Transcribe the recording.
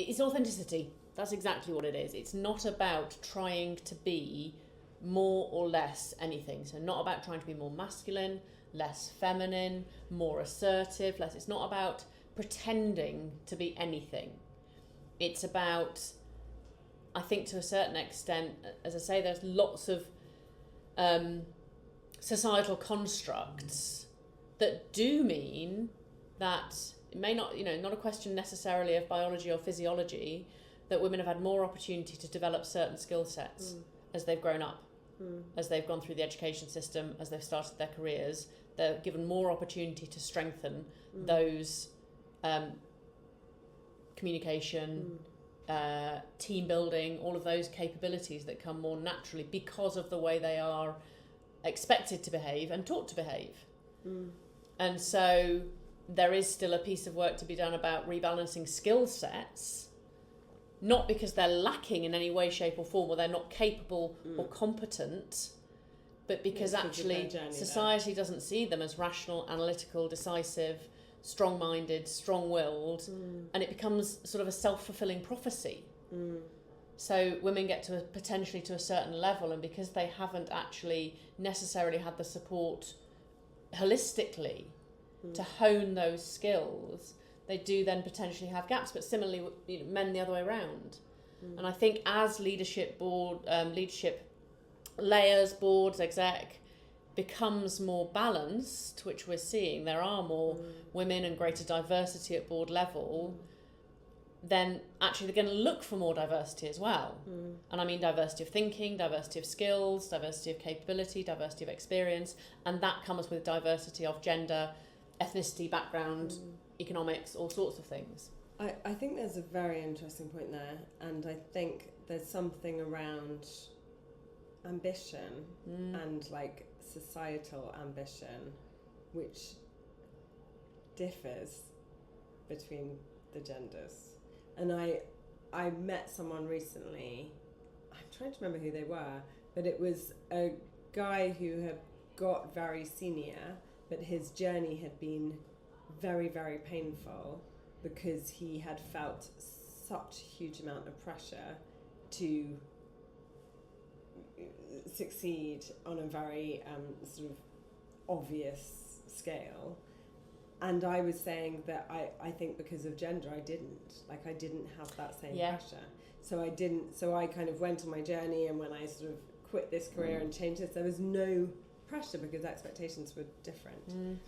It's authenticity. That's exactly what it is. It's not about trying to be more or less anything. So not about trying to be more masculine, less feminine, more assertive, less. It's not about pretending to be anything. It's about, I think to a certain extent, as I say, there's lots of societal constructs that do mean that it may not, not a question necessarily of biology or physiology, that women have had more opportunity to develop certain skill sets as they've grown up, as they've gone through the education system, as they've started their careers. They're given more opportunity to strengthen those communication, team building, all of those capabilities that come more naturally because of the way they are expected to behave and taught to behave. And so there is still a piece of work to be done about rebalancing skill sets, not because they're lacking in any way, shape or form, or they're not capable or competent, but because actually society doesn't see them as rational, analytical, decisive, strong-minded, strong-willed, and it becomes sort of a self-fulfilling prophecy. So women get to potentially to a certain level, and because they haven't actually necessarily had the support holistically to hone those skills, they do then potentially have gaps. But similarly, men the other way around. And I think as leadership layers, boards, exec becomes more balanced, which we're seeing, there are more women and greater diversity at board level, then actually they're going to look for more diversity as well. And I mean diversity of thinking, diversity of skills, diversity of capability, diversity of experience, and that comes with diversity of gender, ethnicity, background, economics, all sorts of things. I think there's a very interesting point there, and I think there's something around ambition and like societal ambition which differs between the genders. And I met someone recently, I'm trying to remember who they were, but it was a guy who had got very senior, but his journey had been very, very painful because he had felt such a huge amount of pressure to succeed on a very sort of obvious scale. And I was saying that I think because of gender I didn't have that same pressure. So I kind of went on my journey, and when I sort of quit this career and changed this, there was no pressure because expectations were different.